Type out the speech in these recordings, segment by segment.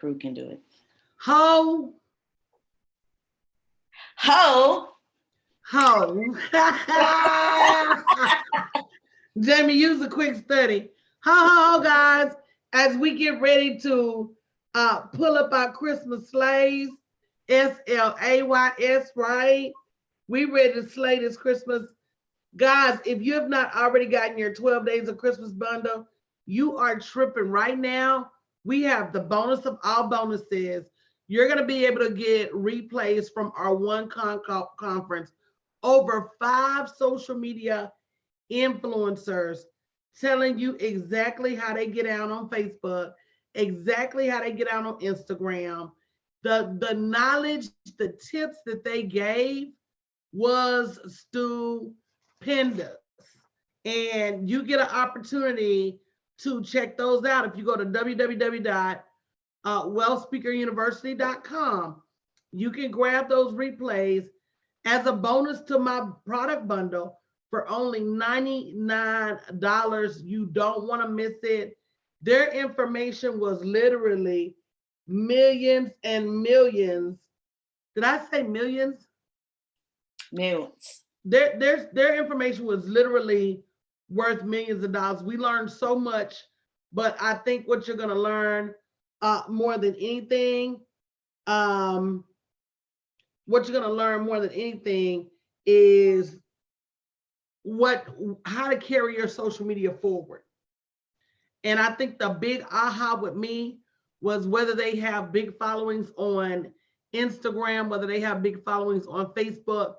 Crew can do it. Ho. Ho. Ho. Jamie, use a quick study. Ho, ho, ho, guys. As we get ready to pull up our Christmas sleighs, SLAYS, right? We ready to slay this Christmas. Guys, if you have not already gotten your 12 days of Christmas bundle, you are tripping right now. We have the bonus of all bonuses. You're going to be able to get replays from our conference. Over 5 social media influencers telling you exactly how they get out on Facebook, exactly how they get out on Instagram. The knowledge, the tips that they gave was stupendous. And you get an opportunity to check those out if you go to www.wealthspeakeruniversity.com. You can grab those replays as a bonus to my product bundle for only $99. You don't want to miss it. Their information was literally millions and millions. Did I say millions? Millions. Their information was literally worth millions of dollars. We learned so much, but I think what you're going to learn more than anything, what you're going to learn more than anything is how to carry your social media forward. And I think the big aha with me was whether they have big followings on Instagram, whether they have big followings on Facebook,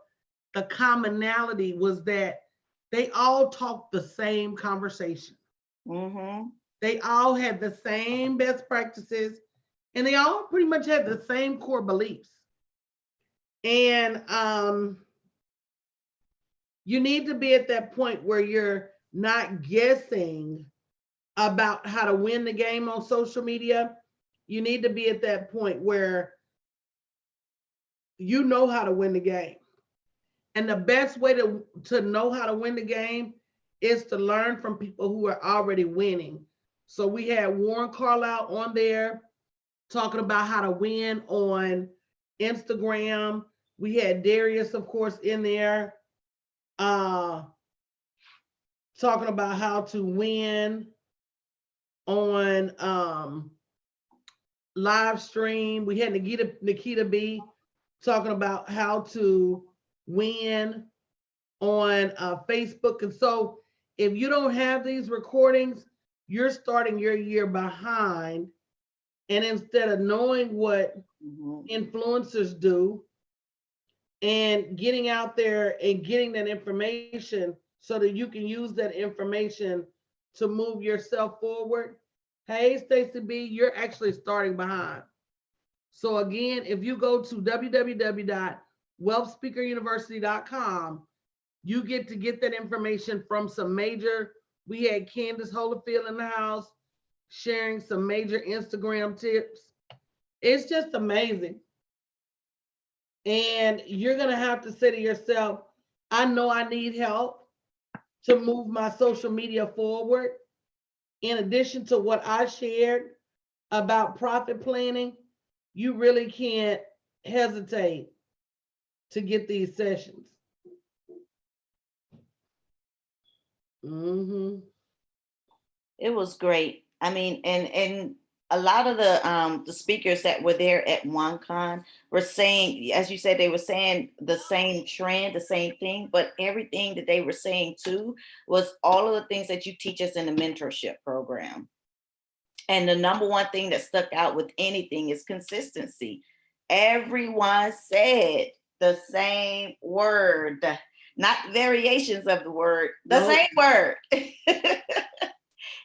the commonality was that they all talked the same conversation. Mm-hmm. They all had the same best practices, and they all pretty much had the same core beliefs. And you need to be at that point where you're not guessing about how to win the game on social media. You need to be at that point where you know how to win the game. And the best way to know how to win the game is to learn from people who are already winning. So we had Warren Carlisle on there talking about how to win on Instagram. We had Darius, of course, in there talking about how to win on live stream. We had Nikita B talking about how to win on Facebook. And so if you don't have these recordings, you're starting your year behind. And instead of knowing what influencers do and getting out there and getting that information so that you can use that information to move yourself forward, hey, Stacey B, you're actually starting behind. So again, if you go to www.wealthspeakeruniversity.com, you get to get that information from some major. We had Candace Holyfield in the house sharing some major Instagram tips. It's just amazing. And you're going to have to say to yourself, I know I need help to move my social media forward. In addition to what I shared about profit planning, you really can't hesitate to get these sessions. Mm-hmm. It was great. I mean, and a lot of the speakers that were there at OneCon were saying, as you said, they were saying the same trend, the same thing, but everything that they were saying too was all of the things that you teach us in the mentorship program. And the number one thing that stuck out with anything is consistency. Everyone said the same word, not variations of the word, the same word.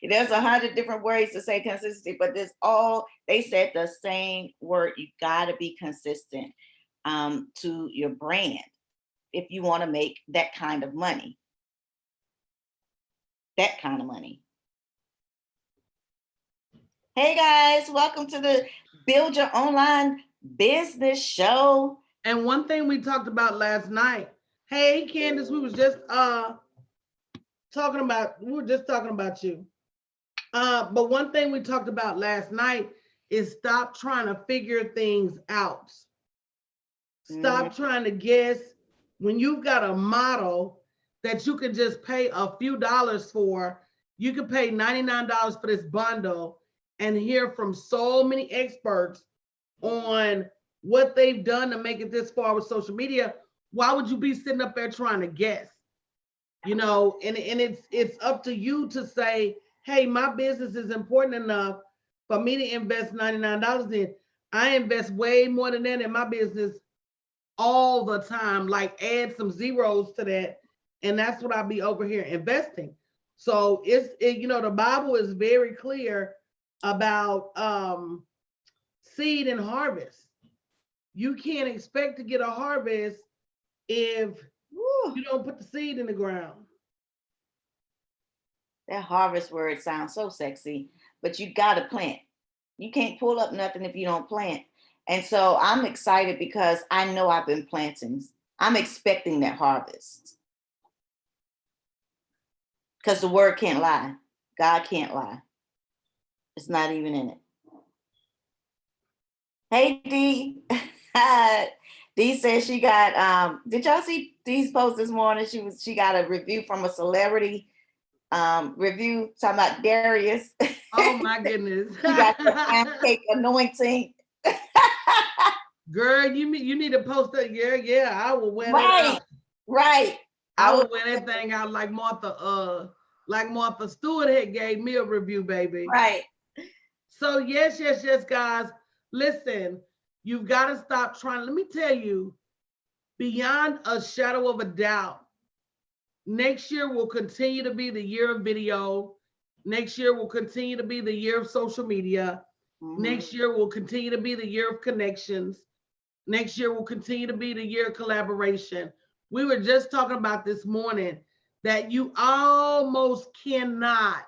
There's 100 different ways to say consistency, but they said the same word. You got to be consistent to your brand if you want to make that kind of money. That kind of money. Hey guys, welcome to the Build Your Online Business Show. And one thing we talked about last night. Hey Candace, we were just talking about you. But one thing we talked about last night is stop trying to figure things out. Stop trying to guess when you've got a model that you can just pay a few dollars for. You can pay $99 for this bundle and hear from so many experts on what they've done to make it this far with social media. Why would you be sitting up there trying to guess? You know, and it's up to you to say, hey, my business is important enough for me to invest $99 in. I invest way more than that in my business all the time, like add some zeros to that. And that's what I'll be over here investing. So you know, the Bible is very clear about seed and harvest. You can't expect to get a harvest if you don't put the seed in the ground. That harvest word sounds so sexy, but you got to plant. You can't pull up nothing if you don't plant. And so I'm excited because I know I've been planting. I'm expecting that harvest. Because the word can't lie. God can't lie. It's not even in it. Hey, Dee. Dee says she got, did y'all see Dee's post this morning? She got a review from a celebrity review talking about Darius. Oh my goodness. You got the pound cake anointing. Girl, you need to post that. Yeah, I will win it out. Right. I will win that thing out like Martha Stewart had gave me a review, baby. Right. So yes, guys. Listen, you've got to stop trying. Let me tell you, beyond a shadow of a doubt, next year will continue to be the year of video. Next year will continue to be the year of social media. Next year will continue to be the year of connections. Next year will continue to be the year of collaboration. We were just talking about this morning that you almost cannot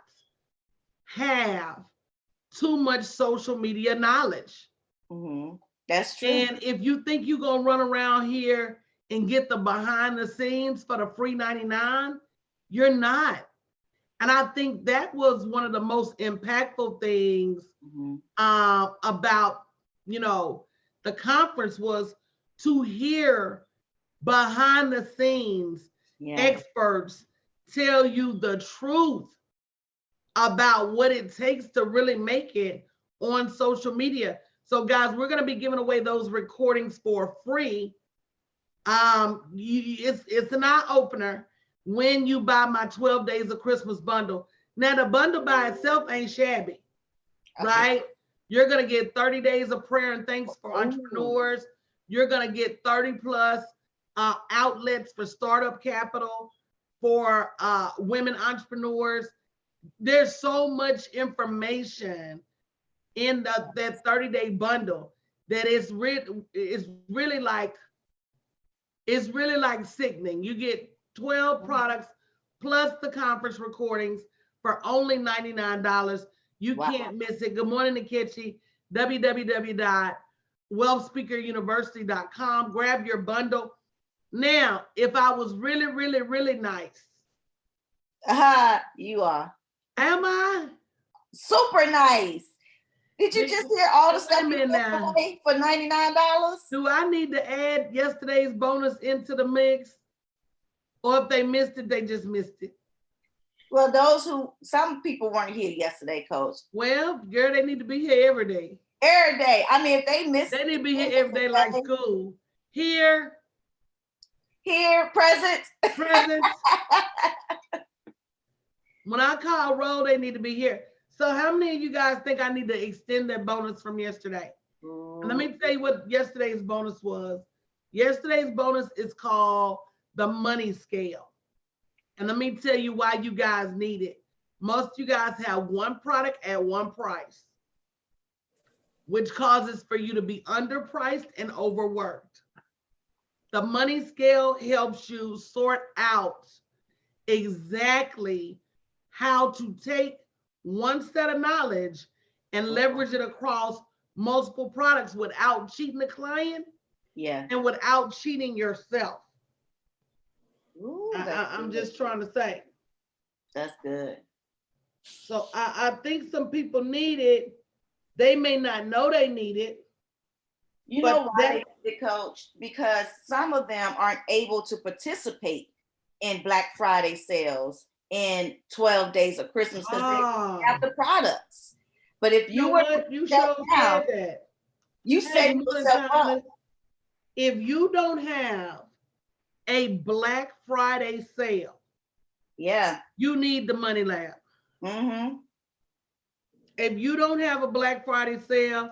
have too much social media knowledge. That's true. And if you think you're going to run around here and get the behind the scenes for the free 99, you're not. And I think that was one of the most impactful things about, you know, the conference was to hear behind the scenes experts tell you the truth about what it takes to really make it on social media. So guys, we're going to be giving away those recordings for free. It's an eye opener when you buy my 12 Days of Christmas bundle. Now the bundle by itself ain't shabby, right? You're going to get 30 days of prayer and thanks for entrepreneurs. You're going to get 30 plus outlets for startup capital for women entrepreneurs. There's so much information in that 30-day bundle that it's really like sickening. You get 12 products plus the conference recordings for only $99. You can't miss it. Good morning, Nkechi. www.wealthspeakeruniversity.com. Grab your bundle. Now, if I was really, really, really nice. You are. Am I? Super nice. Did you just hear all the stuff you gave away for $99? Do I need to add yesterday's bonus into the mix? Or if they missed it, they just missed it? Well, some people weren't here yesterday, Coach. Well, girl, they need to be here every day. Every day. I mean, if they missed it. They need to be here every day like school. Here, present. When I call roll, they need to be here. So how many of you guys think I need to extend that bonus from yesterday? And let me tell you what yesterday's bonus was. Yesterday's bonus is called the money scale. And let me tell you why you guys need it. Most of you guys have one product at one price, which causes for you to be underpriced and overworked. The money scale helps you sort out exactly how to take one set of knowledge and leverage it across multiple products without cheating the client and without cheating yourself. I'm just trying to say. That's good. So I think some people need it They may not know they need it. You But know why that- they did it, Coach? Because some of them aren't able to participate in Black Friday sales and 12 days of Christmas because they don't have the products. But if You you know were what? You shut sure down, said that. you Hey, set good morning, yourself up. Thomas. If you don't have a Black Friday sale, Yeah. you need the Money Lab. Mm-hmm. If you don't have a Black Friday sale,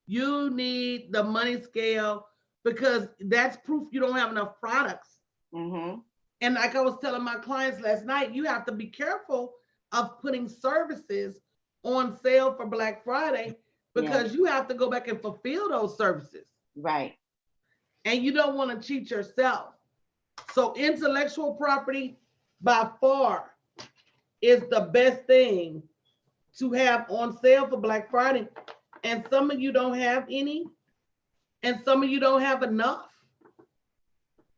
you need the money scale, because that's proof you don't have enough products. Mm-hmm. And like I was telling my clients last night, you have to be careful of putting services on sale for Black Friday, because you have to go back and fulfill those services. Right. And you don't want to cheat yourself. So intellectual property by far is the best thing to have on sale for Black Friday. And some of you don't have any, and some of you don't have enough.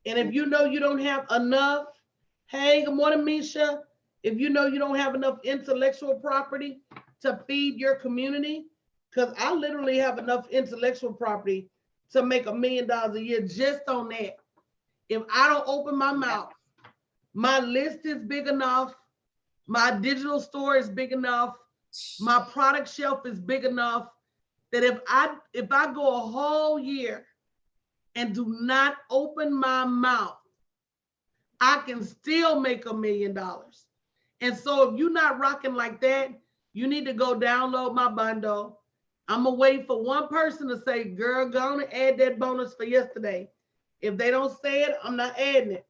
And if you know you don't have enough, hey, good morning, Misha. If you know you don't have enough intellectual property to feed your community, because I literally have enough intellectual property to make $1 million a year just on that. If I don't open my mouth, my list is big enough, my digital store is big enough, my product shelf is big enough that if I go a whole year and do not open my mouth, I can still make $1 million. And so if you're not rocking like that, you need to go download my bundle. I'm gonna wait for one person to say, girl, go on and add that bonus for yesterday. If they don't say it, I'm not adding it.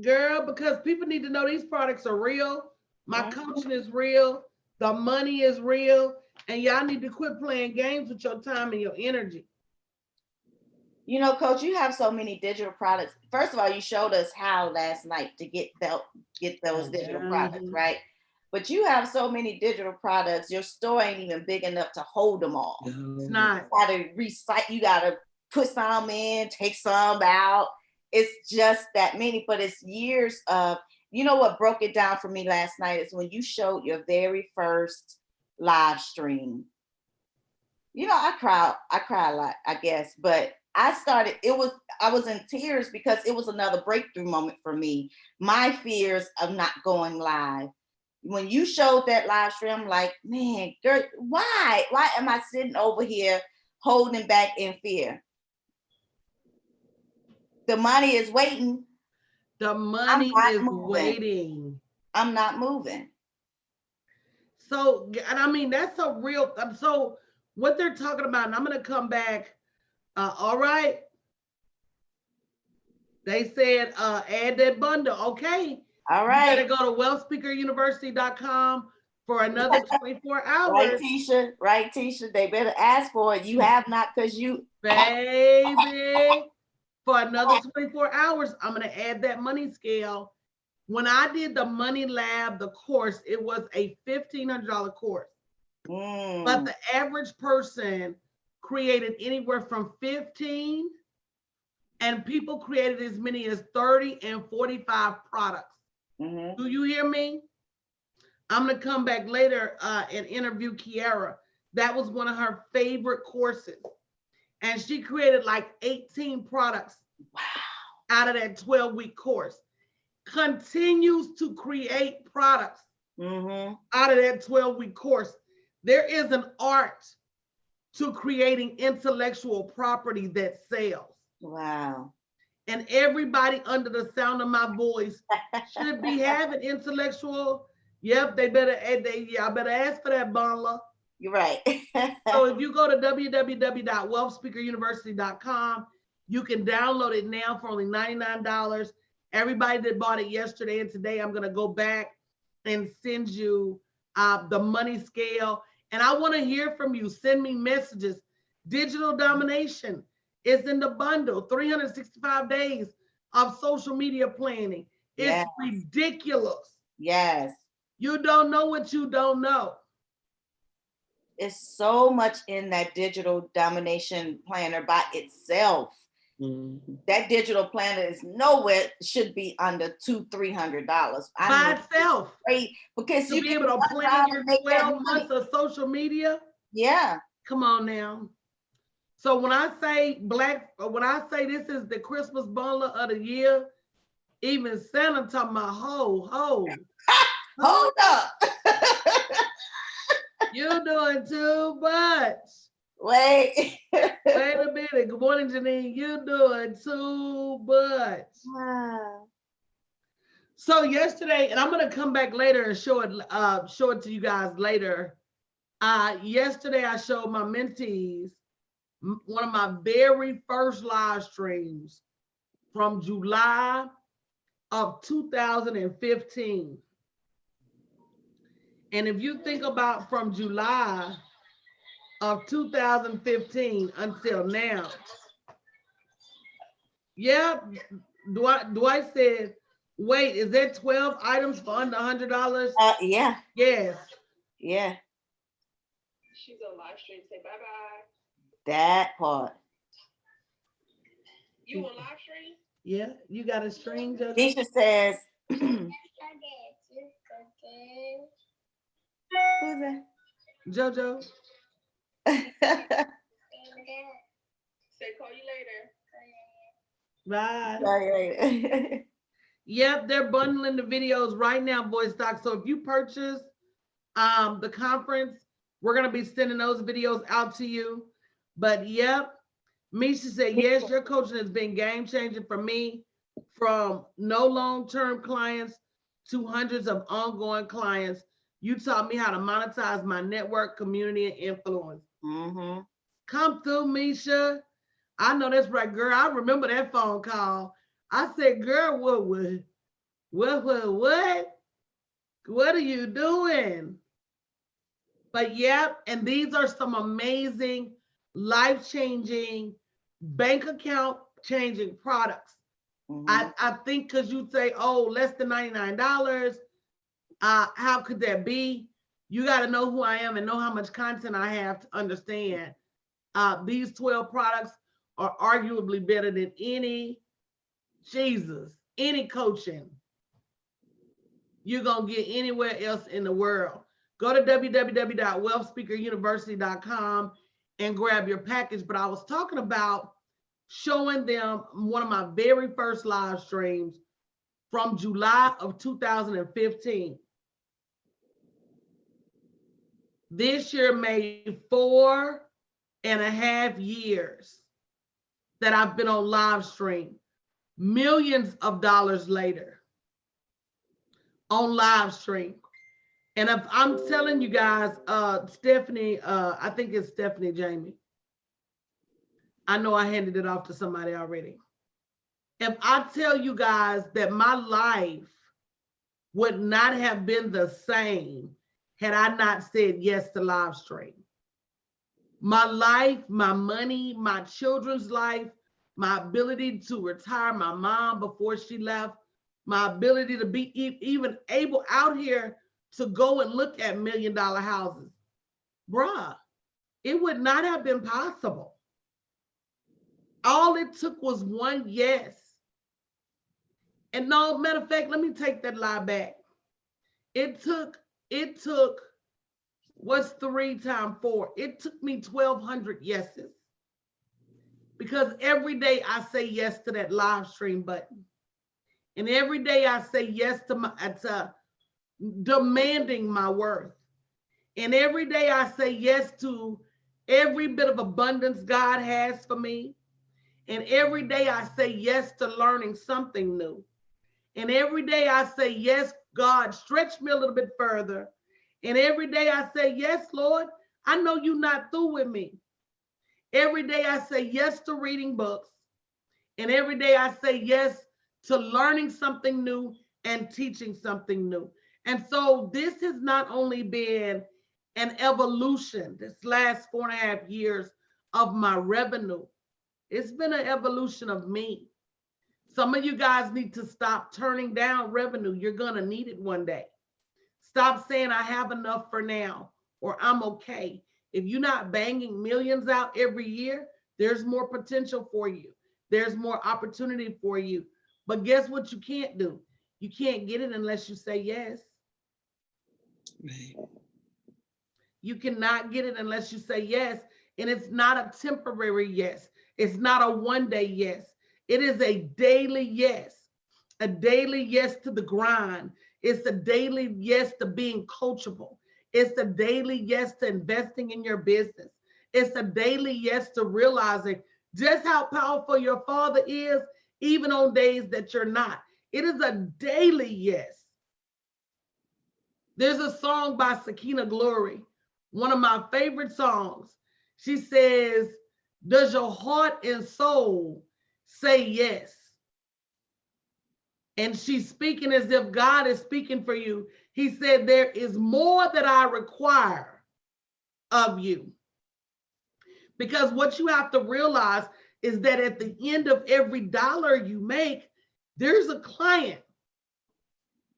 Girl, because people need to know these products are real. My coaching is real. The money is real. And y'all need to quit playing games with your time and your energy. You know, Coach, you have so many digital products. First of all, you showed us how last night to get those digital products, right? But you have so many digital products, your store ain't even big enough to hold them all. It's not. You gotta recycle, you gotta put some in, take some out. It's just that many, but it's years of, you know what broke it down for me last night is when you showed your very first live stream. You know, I cry a lot, I guess, but I was in tears because it was another breakthrough moment for me. My fears of not going live. When you showed that live stream, I'm like, man, girl, why am I sitting over here holding back in fear? The money is waiting. The money is waiting. I'm not moving. So, and I mean, that's a real, so what they're talking about, and I'm going to come back. All right. They said, add that bundle. Okay. All right. You better go to wealthspeakeruniversity.com for another 24 hours. Right, Tisha. They better ask for it. You have not, because you. Baby, for another 24 hours, I'm going to add that money scale. When I did the Money Lab, the course, it was a $1,500 course. But the average person created anywhere from 15, and people created as many as 30 and 45 products. Do you hear me? I'm going to come back later and interview Kiara. That was one of her favorite courses. And she created like 18 products out of that 12-week course. Continues to create products out of that 12-week course. There is an art to creating intellectual property that sells. Wow. And everybody under the sound of my voice should be having intellectual. Yep, y'all better ask for that, Bonla. You're right. So if you go to www.wealthspeakeruniversity.com, you can download it now for only $99. Everybody that bought it yesterday and today, I'm going to go back and send you the money scale. And I want to hear from you. Send me messages. Digital domination is in the bundle. 365 days of social media planning. It's ridiculous. Yes. You don't know what you don't know. It's so much in that digital domination planner by itself. Mhm. That digital planner is nowhere, should be under $200-300. I By mean, itself, great, because to you be can able to learn how plan to your make that 12 money. months of social media. Yeah. Come on now. So when I say this is the Christmas bundle of the year, even Santa talking about ho, Hold up. you're doing too much. Wait. Wait a minute. Good morning, Janine. You're doing too much. So yesterday, and I'm gonna come back later and show it to you guys later. Yesterday I showed my mentees one of my very first live streams from July of 2015. And if you think about from July of 2015 until now, yeah, Dwight said, wait, is there 12 items for under $100? Yeah. Yes. Yeah. She's on live stream. Say bye-bye. That part. You on live stream? Yeah, you got a string, JoJo? Nisha says, who's that? JoJo? Say call you later. Bye. Right. Yep, they're bundling the videos right now, Voice Doc. So if you purchase the conference, we're gonna be sending those videos out to you. But yep, Misha said, yes, your coaching has been game changing for me, from no long-term clients to hundreds of ongoing clients. You taught me how to monetize my network, community, and influence. Mm-hmm. Come through, Misha. I know that's right, girl. I remember that phone call. I said, girl, what are you doing? But yep, and these are some amazing, life-changing, bank account changing products. Mm-hmm. I think because you say, oh, less than $99, how could that be? You got to know who I am and know how much content I have to understand. These 12 products are arguably better than any coaching you're going to get anywhere else in the world. Go to www.wealthspeakeruniversity.com and grab your package. But I was talking about showing them one of my very first live streams from July of 2015. This year made 4.5 years that I've been on live stream. Millions of dollars later on live stream. And if I'm telling you guys, Stephanie, I think it's Stephanie Jamie. I know I handed it off to somebody already. If I tell you guys that my life would not have been the same had I not said yes to live stream. My life, my money, my children's life, my ability to retire my mom before she left, my ability to be even able out here to go and look at $1 million houses. Bruh, it would not have been possible. All it took was one yes. And no, matter of fact, let me take that lie back. It took, what's 3 times 4? It took me 1,200 yeses. Because every day I say yes to that live stream button. And every day I say yes to demanding my worth. And every day I say yes to every bit of abundance God has for me. And every day I say yes to learning something new. And every day I say, yes, God, stretch me a little bit further. And every day I say, yes, Lord, I know you're not through with me. Every day I say yes to reading books. And every day I say yes to learning something new and teaching something new. And so this has not only been an evolution, this last 4.5 years of my revenue, it's been an evolution of me. Some of you guys need to stop turning down revenue. You're going to need it one day. Stop saying I have enough for now or I'm okay. If you're not banging millions out every year, there's more potential for you. There's more opportunity for you. But guess what you can't do? You can't get it unless you say yes. Right. You cannot get it unless you say yes. And it's not a temporary yes. It's not a one-day yes. It is a daily yes. A daily yes to the grind. It's a daily yes to being coachable. It's a daily yes to investing in your business. It's a daily yes to realizing just how powerful your Father is, even on days that you're not. It is a daily yes. There's a song by Sakina Glory, one of my favorite songs. She says, does your heart and soul say yes? And she's speaking as if God is speaking for you. He said, there is more that I require of you. Because what you have to realize is that at the end of every dollar you make, there's a client.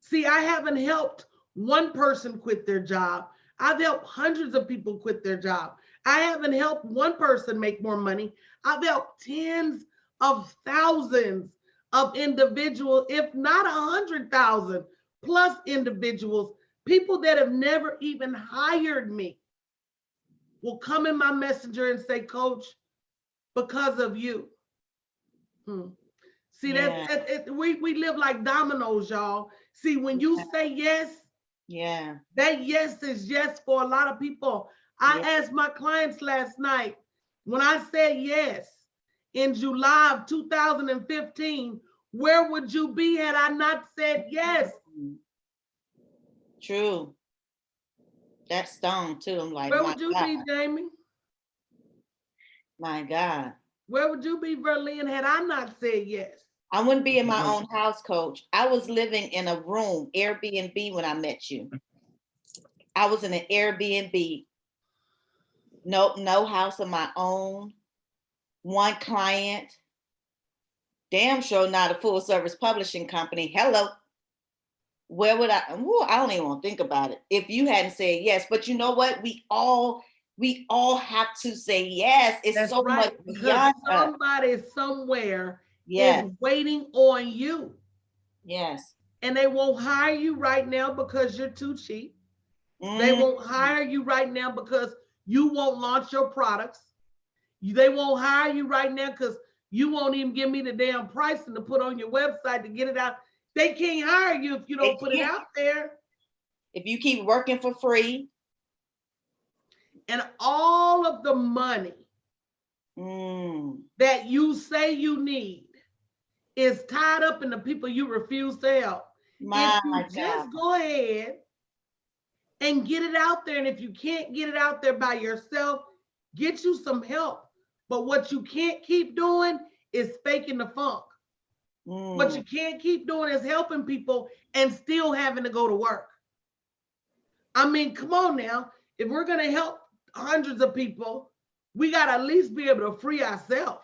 See, I haven't helped one person quit their job. I've helped hundreds of people quit their job. I haven't helped one person make more money. I've helped tens of thousands of individuals, if not 100,000 plus individuals, people that have never even hired me will come in my messenger and say, Coach, because of you. See, Yeah. we live like dominoes, y'all. See, when you say yes, Yeah. that yes is yes for a lot of people. I Yeah. asked my clients last night, when I said yes in July of 2015, where would you be had I not said yes? True. That stone too. I'm like, Where my would you God, be, Jamie? my God. Where would you be, Verlene, had I not said yes? I wouldn't be in my own house, Coach. I was living in a room, Airbnb, when I met you. I was in an Airbnb. No house of my own. One client. Damn sure not a full service publishing company. Hello. Where would I? Ooh, I don't even want to think about it. If you hadn't said yes, but you know what? We all have to say yes. It's That's so right, much because beyond us. somebody somewhere Yes, is waiting on you. yes. And they won't hire you right now because you're too cheap. They Mm, won't hire you right now because you won't launch your products. They won't hire you right now because you won't even give me the damn pricing to put on your website to get it out. They can't hire you if you they don't put it can't. out there. If you keep working for free. And all of the money that you say you need is tied up in the people you refuse to help. My If you God. just go ahead and get it out there, and if you can't get it out there by yourself, get you some help. But what you can't keep doing is faking the funk. What you can't keep doing is helping people and still having to go to work. I mean, come on now. If we're going to help hundreds of people, we got to at least be able to free ourselves.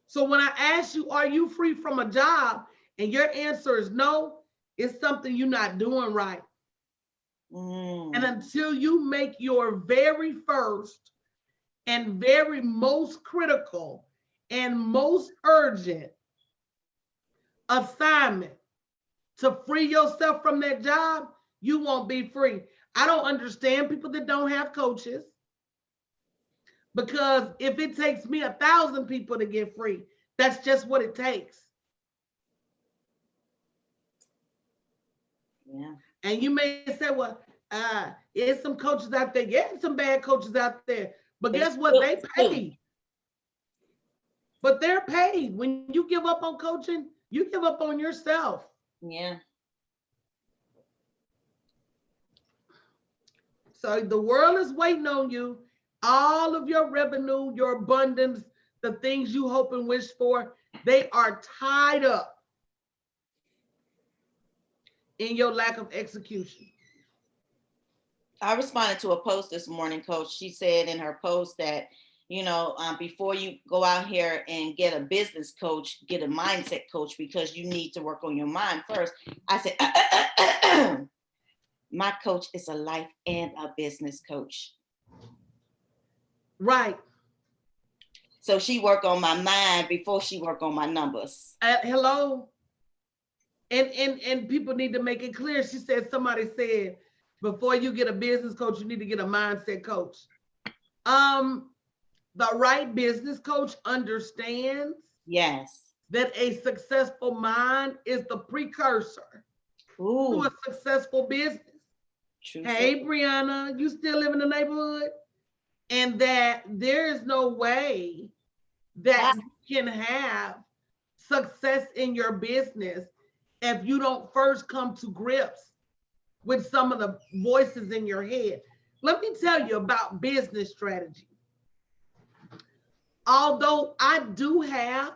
So when I ask you, are you free from a job? And your answer is no, it's something you're not doing right. And until you make your very first and very most critical and most urgent assignment to free yourself from that job, you won't be free. I don't understand people that don't have coaches, because if it takes me 1,000 people to get free, that's just what it takes. Yeah. And you may say, well, there's some coaches out there. Yeah, some bad coaches out there. But guess what? They paid. But they're paid. When you give up on coaching, you give up on yourself. Yeah. So the world is waiting on you. All of your revenue, your abundance, the things you hope and wish for, they are tied up in your lack of execution. I responded to a post this morning, Coach. She said in her post that, before you go out here and get a business coach, get a mindset coach, because you need to work on your mind first. I said, my coach is a life and a business coach. Right. So she work on my mind before she work on my numbers. Hello. And people need to make it clear. She said, somebody said, before you get a business coach, you need to get a mindset coach. The right business coach understands Yes. that a successful mind is the precursor to Ooh, a successful business. true. Hey, Brianna, you still live in the neighborhood? And that there is no way that you can have success in your business if you don't first come to grips with some of the voices in your head. Let me tell you about business strategy. Although I do have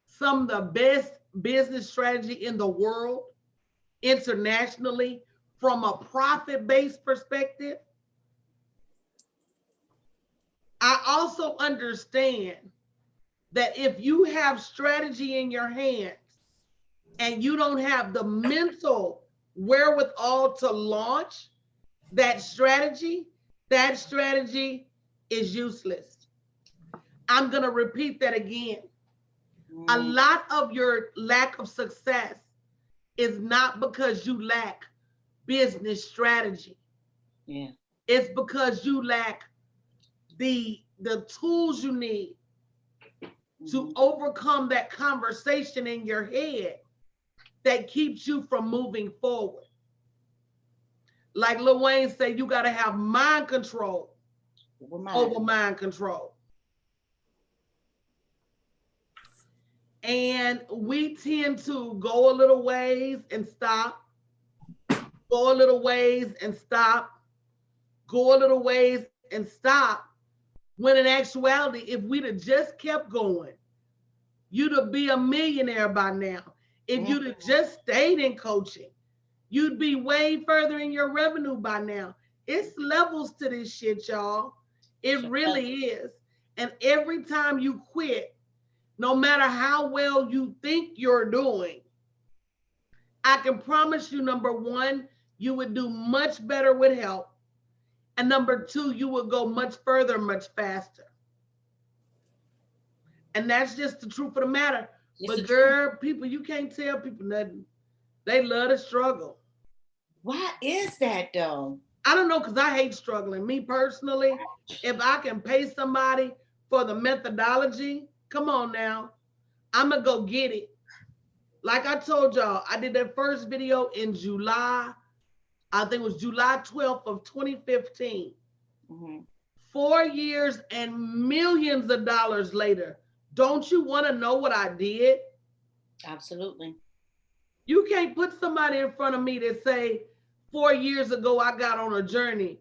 some of the best business strategy in the world internationally from a profit-based perspective, I also understand that if you have strategy in your hands and you don't have the mental wherewithal to launch that strategy is useless. I'm going to repeat that again. A lot of your lack of success is not because you lack business strategy. Yeah. It's because you lack the tools you need to overcome that conversation in your head that keeps you from moving forward. Like Lil Wayne said, you got to have mind control over mind control. And we tend to go a little ways and stop, go a little ways and stop, go a little ways and stop. When in actuality, if we'd have just kept going, you'd have be a millionaire by now. If you'd have just stayed in coaching, you'd be way further in your revenue by now. It's levels to this shit, y'all. It really is. And every time you quit, no matter how well you think you're doing, I can promise you, number one, you would do much better with help. And number two, you will go much further, much faster. And that's just the truth of the matter. But girl, people, you can't tell people nothing. They love to struggle. Why is that though? I don't know, because I hate struggling. Me personally, if I can pay somebody for the methodology, come on now, I'm going to go get it. Like I told y'all, I did that first video in July. I think it was July 12th of 2015. 4 years and millions of dollars later. Don't you want to know what I did? Absolutely. You can't put somebody in front of me that say 4 years ago I got on a journey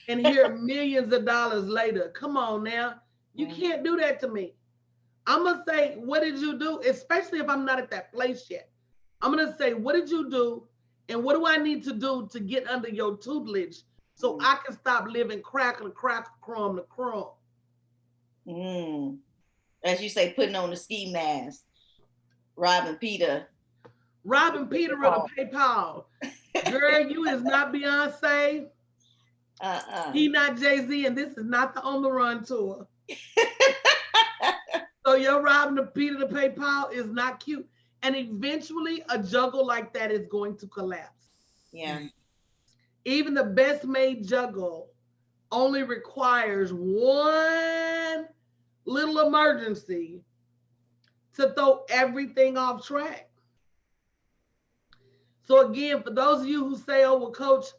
and here millions of dollars later. Come on now. You can't do that to me. I'm going to say, what did you do? Especially if I'm not at that place yet. I'm going to say, what did you do? And what do I need to do to get under your tutelage so I can stop living crack to crack, crumb to crumb? As you say, putting on the ski mask. Robbing Peter with a PayPal. Girl, you is not Beyonce. He not Jay-Z, and this is not the On the Run tour. So your robbing the Peter to PayPal is not cute. And eventually a juggle like that is going to collapse. Yeah. Even the best made juggle only requires one little emergency to throw everything off track. So again, for those of you who say, oh, well, coach,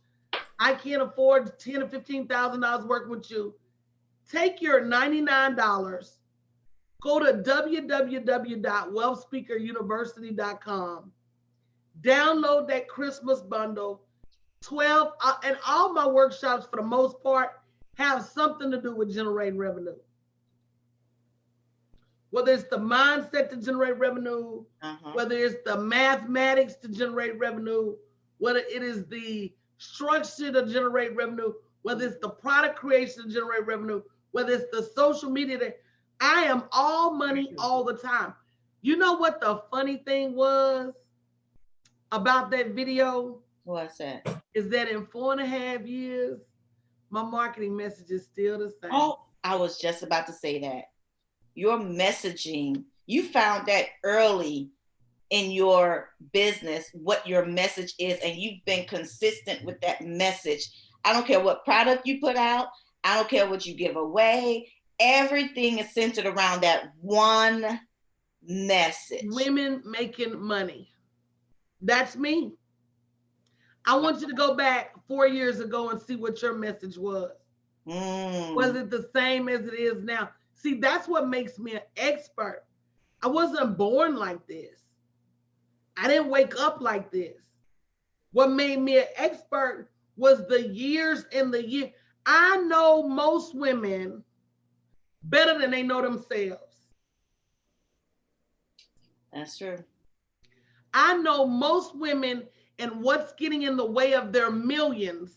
I can't afford $10,000 or $15,000 working with you, take your $99, go to www.wealthspeakeruniversity.com, download that Christmas bundle, 12, and all my workshops for the most part have something to do with generating revenue. Whether it's the mindset to generate revenue, whether it's the mathematics to generate revenue, whether it is the structure to generate revenue, whether it's the product creation to generate revenue, whether it's the social media, I am all money all the time. You know what the funny thing was about that video? What's that? Is that in 4.5 years, my marketing message is still the same. Oh, I was just about to say that. your messaging, you found that early in your business, what your message is, and you've been consistent with that message. I don't care what product you put out. I don't care what you give away. Everything is centered around that one message. Women making money. That's me. I want you to go back 4 years ago and see what your message was. Was it the same as it is now? See, that's what makes me an expert. I wasn't born like this. I didn't wake up like this. What made me an expert was the years and the year. I know most women better than they know themselves. That's true. I know most women and what's getting in the way of their millions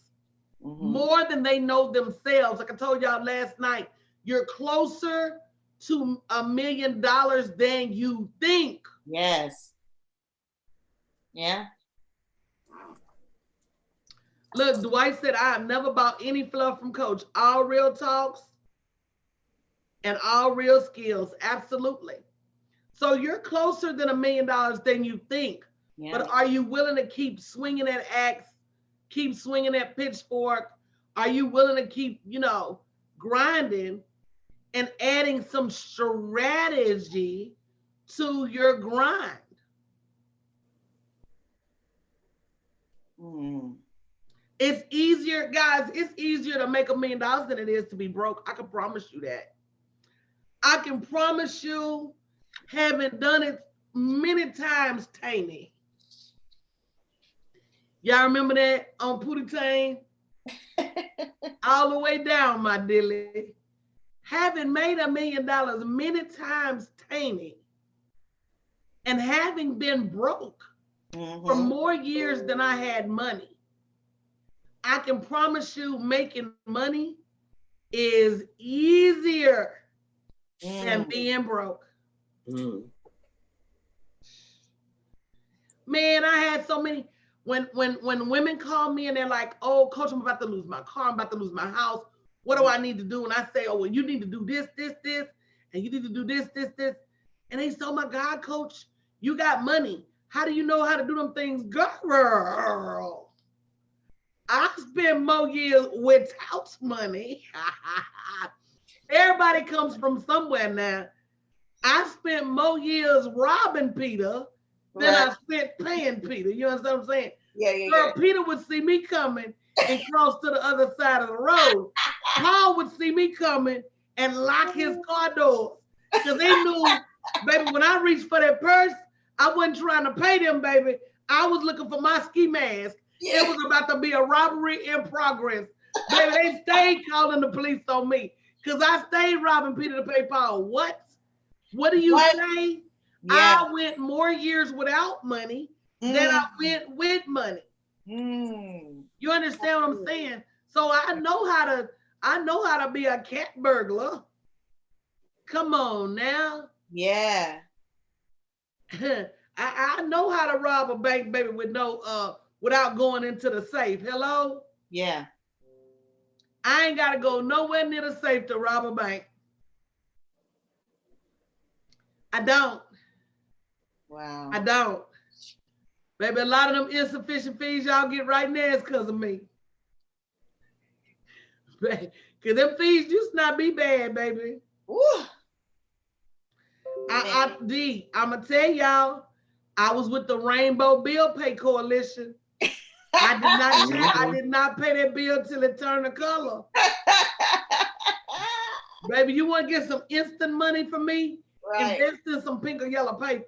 more than they know themselves. Like I told y'all last night, you're closer to $1 million than you think. Yes. Yeah. Look, Dwight said, I have never bought any fluff from Coach. All real talks and all real skills. Absolutely. So you're closer than $1 million than you think. Yeah. But are you willing to keep swinging that axe, keep swinging that pitchfork? Are you willing to keep, grinding and adding some strategy to your grind? It's easier, guys, it's easier to make $1 million than it is to be broke. I can promise you that. I can promise you, having done it many times, Taney. Y'all remember that on Pootie Tang? All the way down, my dilly. Having made $1 million many times, Taney, and having been broke for more years than I had money, I can promise you making money is easier than being broke. Man, I had so many, when women call me and they're like, oh, Coach, I'm about to lose my car, I'm about to lose my house. What do I need to do? And I say, oh, well, you need to do this, and you need to do this. And they say, oh my God, Coach, you got money. How do you know how to do them things? Girl, I spent more years without money. Everybody comes from somewhere now. I spent more years robbing Peter than I spent paying Peter. You understand what I'm saying? Yeah. Girl, Peter would see me coming and cross to the other side of the road. Paul would see me coming and lock his car doors because they knew, baby, when I reached for that purse, I wasn't trying to pay them, baby. I was looking for my ski mask. Yeah. It was about to be a robbery in progress. Baby, they stayed calling the police on me because I stayed robbing Peter to pay Paul. What do you say? Yeah. I went more years without money than I went with money. You understand what I'm saying? So I know how to be a cat burglar. Come on now. Yeah. I know how to rob a bank, baby, with no without going into the safe. Hello? Yeah. I ain't gotta go nowhere near the safe to rob a bank. I don't. Wow. I don't. Baby, a lot of them insufficient fees y'all get right now is because of me. Because them fees used to not be bad, baby. Ooh. I'm gonna tell y'all, I was with the Rainbow Bill Pay Coalition. I did not pay that bill till it turned the color. Baby, you want to get some instant money from me? Right. Invest in some pink or yellow paper.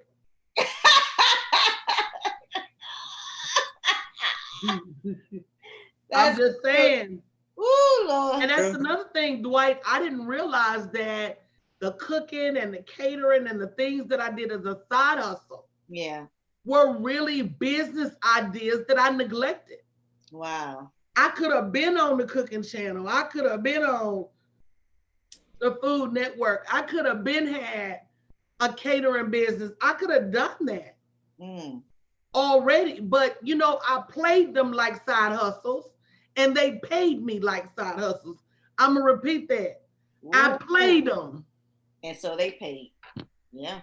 I'm just saying. Ooh, Lord. And that's another thing, Dwight. I didn't realize that the cooking and the catering and the things that I did as a side hustle were really business ideas that I neglected. Wow. I could have been on the cooking channel. I could have been on the Food Network. I could have been had a catering business. I could have done that already. But, I played them like side hustles and they paid me like side hustles. I'm going to repeat that. I played them. And so they paid. Yeah.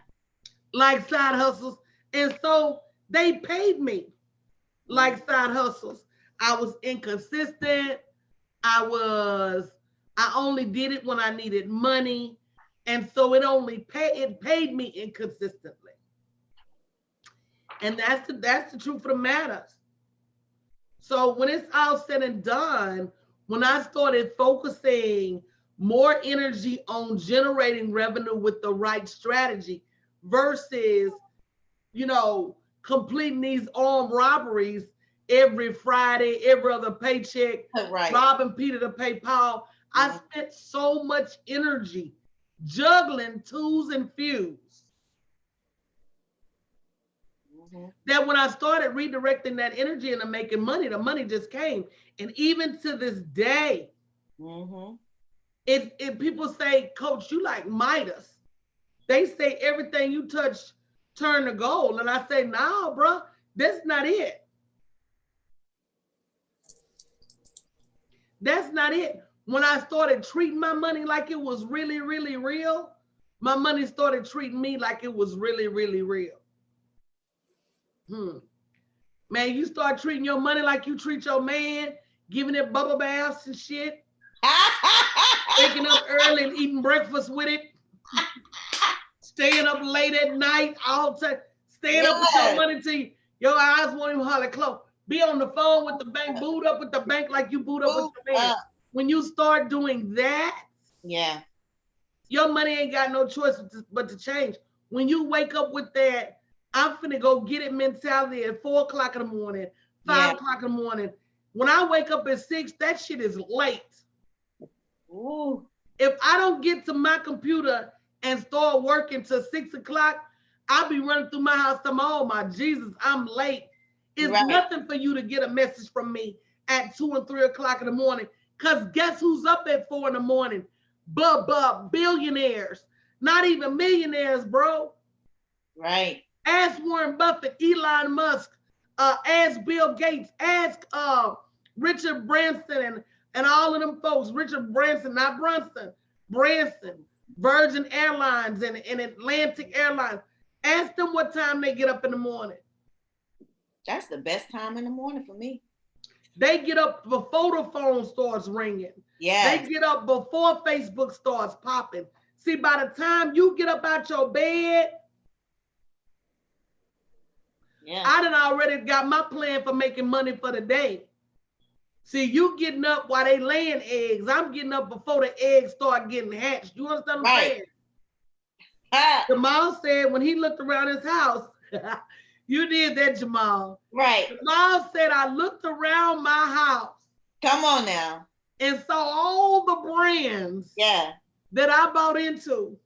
like side hustles. And so they paid me like side hustles. I was inconsistent. I only did it when I needed money. And so it paid me inconsistently. And that's the truth of the matter. So when it's all said and done, when I started focusing more energy on generating revenue with the right strategy versus, completing these armed robberies every Friday, every other paycheck, Right. robbing Peter to pay Paul, I spent so much energy juggling twos and fews that when I started redirecting that energy into making money, the money just came. And even to this day, if people say, Coach, you like Midas, they say everything you touch turn to gold. And I say, nah, bro, that's not it. That's not it. When I started treating my money like it was really, really real, my money started treating me like it was really, really real. Man, you start treating your money like you treat your man, giving it bubble baths and shit, waking up early and eating breakfast with it, staying up late at night, all time, staying up with your money till your eyes won't even hardly close. Be on the phone with the bank, boot up with the bank like you boot up with your man. When you start doing that, your money ain't got no choice but to change. When you wake up with that, I'm finna go get it mentality at 4 o'clock in the morning, 5 o'clock in the morning. When I wake up at 6, that shit is late. Ooh. If I don't get to my computer and start working till 6 o'clock, I'll be running through my house to oh my Jesus, I'm late. It's nothing for you to get a message from me at 2 and 3 o'clock in the morning. Because guess who's up at 4 in the morning? Billionaires. Not even millionaires, bro. Right. Ask Warren Buffett, Elon Musk, ask Bill Gates, ask Richard Branson and all of them folks. Richard Branson, not Brunson. Branson, Virgin Airlines and Atlantic Airlines. Ask them what time they get up in the morning. That's the best time in the morning for me. They get up before the phone starts ringing. Yeah. They get up before Facebook starts popping. See, by the time you get up out your bed, I done already got my plan for making money for the day. See, you getting up while they laying eggs. I'm getting up before the eggs start getting hatched. You understand what I'm saying? Jamal said when he looked around his house, you did that, Jamal. Right. Jamal said, I looked around my house. Come on now. And saw all the brands that I bought into.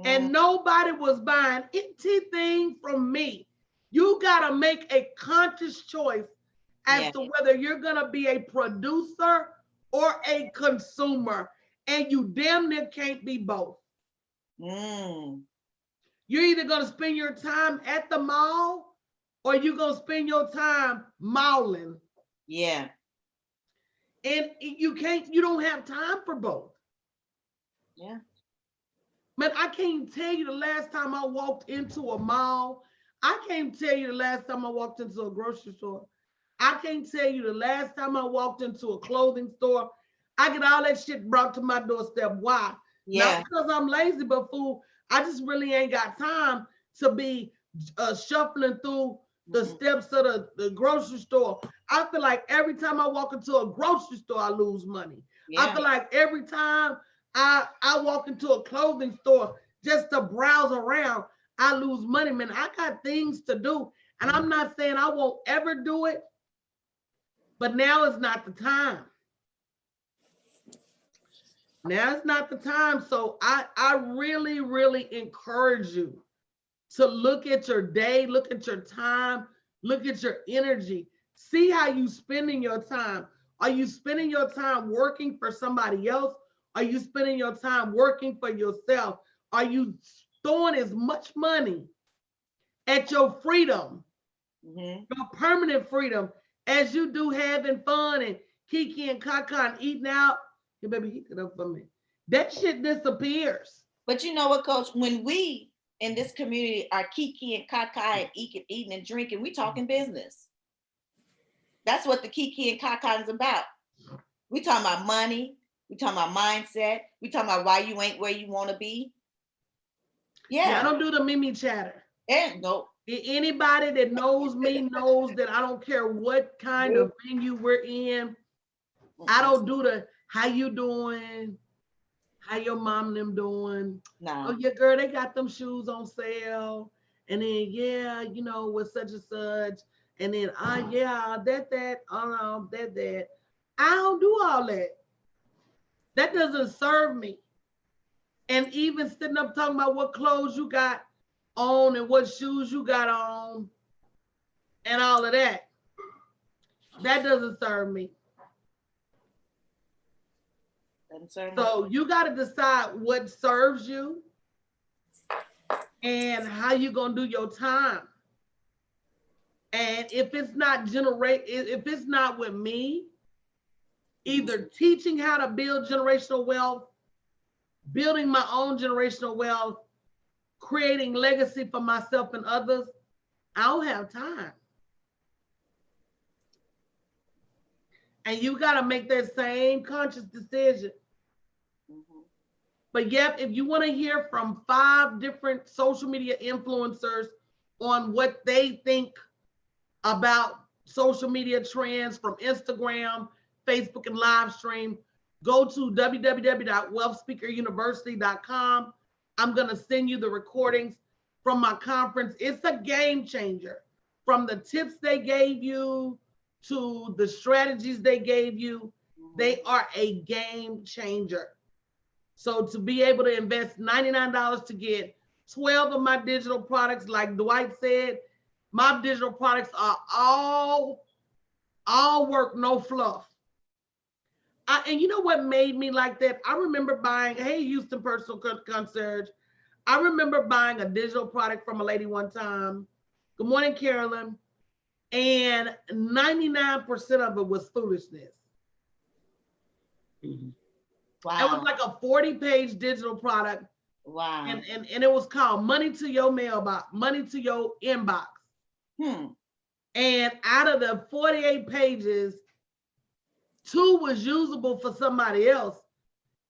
And nobody was buying anything from me. You got to make a conscious choice as to whether you're going to be a producer or a consumer. And you damn near can't be both. You're either going to spend your time at the mall or you're going to spend your time malling. Yeah. And you don't have time for both. Yeah. Man, I can't tell you the last time I walked into a mall. I can't tell you the last time I walked into a grocery store. I can't tell you the last time I walked into a clothing store. I get all that shit brought to my doorstep. Why? Not because I'm lazy, but fool, I just really ain't got time to be shuffling through the steps of the grocery store. I feel like every time I walk into a grocery store, I lose money. I feel like every time I walk into a clothing store just to browse around, I lose money, man. I got things to do. And I'm not saying I won't ever do it, but now is not the time. Now it's not the time. So I really, really encourage you to look at your day, look at your time, look at your energy. See how you spending your time. Are you spending your time working for somebody else? Are you spending your time working for yourself? Are you throwing as much money at your freedom, your permanent freedom, as you do having fun and kiki and kaka and eating out? Hey, baby, heat it up for me. That shit disappears. But you know what, Coach? When we in this community are kiki and kaka and eating and drinking, we talking business. That's what the kiki and kaka is about. We talking about money. We talking about mindset. We talking about why you ain't where you want to be. Yeah, I don't do the Mimi chatter. And no. Anybody that knows me knows that I don't care what kind of venue we're in. I don't do the how you doing, how your mom and them doing. No. Oh yeah, girl, they got them shoes on sale, and then yeah, you know, with such and such, and then yeah, that, oh no, that. I don't do all that. That doesn't serve me. And even sitting up talking about what clothes you got on and what shoes you got on and all of that, that doesn't serve me. So you got to decide what serves you and how you gonna do your time. And if it's not if it's not with me, either teaching how to build generational wealth, building my own generational wealth, creating legacy for myself and others, I don't have time. And you got to make that same conscious decision. But yep, if you want to hear from 5 different social media influencers on what they think about social media trends from Instagram, Facebook, and live stream, go to www.wealthspeakeruniversity.com. I'm going to send you the recordings from my conference. It's a game changer. From the tips they gave you to the strategies they gave you, they are a game changer. So to be able to invest $99 to get 12 of my digital products, like Dwight said, my digital products are all work, no fluff. And you know what made me like that? I remember buying, hey, Houston Personal Concierge. I remember buying a digital product from a lady one time. Good morning, Carolyn. And 99% of it was foolishness. Mhm. Wow. It was like a 40-page digital product. Wow. And it was called Money to Your Mailbox, Money to Your Inbox. And out of the 48 pages, 2 was usable for somebody else.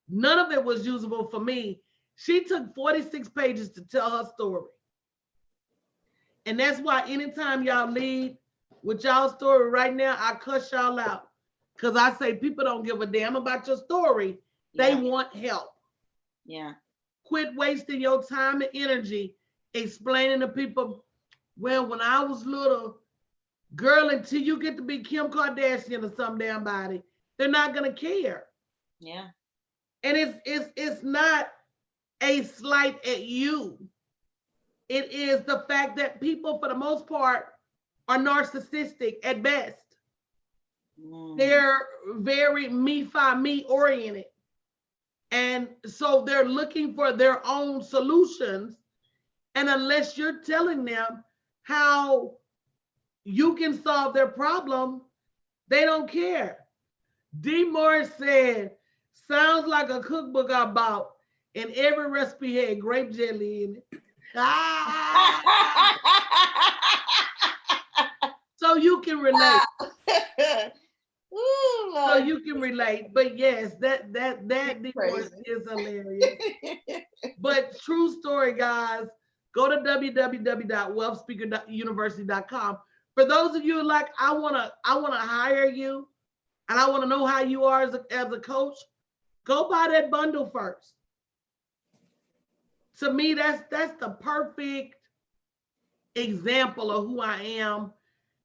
None of it was usable for me. She took 46 pages to tell her story. And that's why anytime y'all lead with y'all story right now, I cuss y'all out. Because I say people don't give a damn about your story. They want help. Yeah. Quit wasting your time and energy explaining to people, well, when I was little, girl, until you get to be Kim Kardashian or some damn body, they're not gonna care. Yeah. And it's not a slight at you. It is the fact that people, for the most part, are narcissistic at best. They're very me oriented. And so they're looking for their own solutions. And unless you're telling them how you can solve their problem, they don't care. D. Morris said, sounds like a cookbook I bought, and every recipe had grape jelly in it. So you can relate. Ooh, So you can relate. But yes, that D. Morris is hilarious. But true story, guys, go to www.wealthspeakeruniversity.com. For those of you like, I wanna hire you, and I want to know how you are as a coach, go buy that bundle first. To me, that's the perfect example of who I am,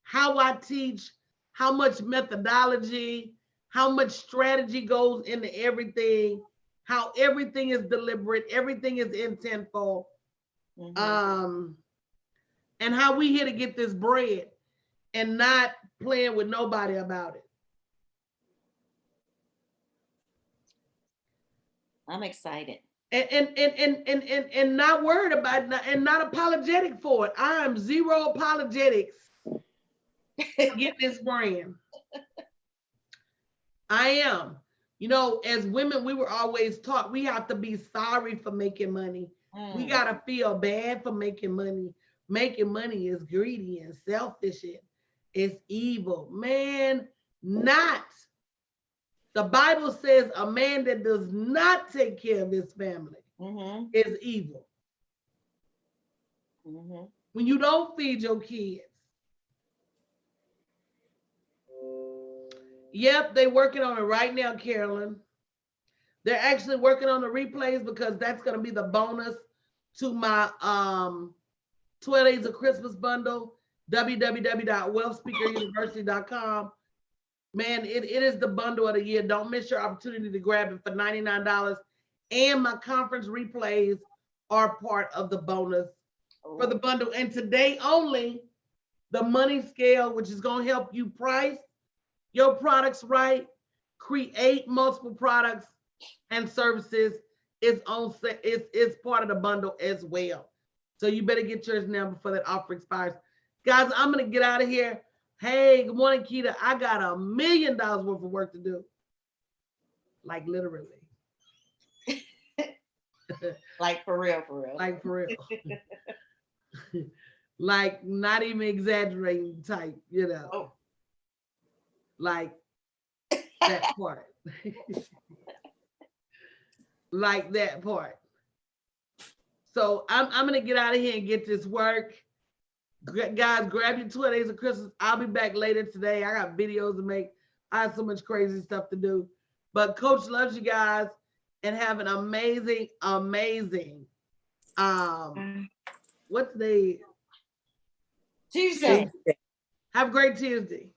how I teach, how much methodology, how much strategy goes into everything, how everything is deliberate, everything is intentful, and how we here to get this bread and not playing with nobody about it. I'm excited. And not worried about it, and not apologetic for it. I am zero apologetics to get this brand. I am. You know, as women, we were always taught we have to be sorry for making money. We Mm. gotta feel bad for making money. Making money is greedy and selfish. It's evil. Man, not. The Bible says a man that does not take care of his family Mhm. is evil. Mhm. When you don't feed your kids. Yep, they're working on it right now, Carolyn. They're actually working on the replays because that's going to be the bonus to my 12 Days of Christmas bundle, www.wealthspeakeruniversity.com. Man, it is the bundle of the year. Don't miss your opportunity to grab it for $99. And my conference replays are part of the bonus for the bundle. And today only, the money scale, which is going to help you price your products right, create multiple products and services, is part of the bundle as well. So you better get yours now before that offer expires. Guys, I'm going to get out of here. Hey, good morning, Keita. I got $1 million worth of work to do. Like literally. Like for real, for real. Like for real. Like not even exaggerating type, you know. Oh. Like that part. Like that part. So I'm going to get out of here and get this work. Guys, grab your 12 Days of Christmas. I'll be back later today. I got videos to make. I have so much crazy stuff to do. But Coach loves you guys, and have an amazing, amazing, what's the Tuesday. have a great Tuesday.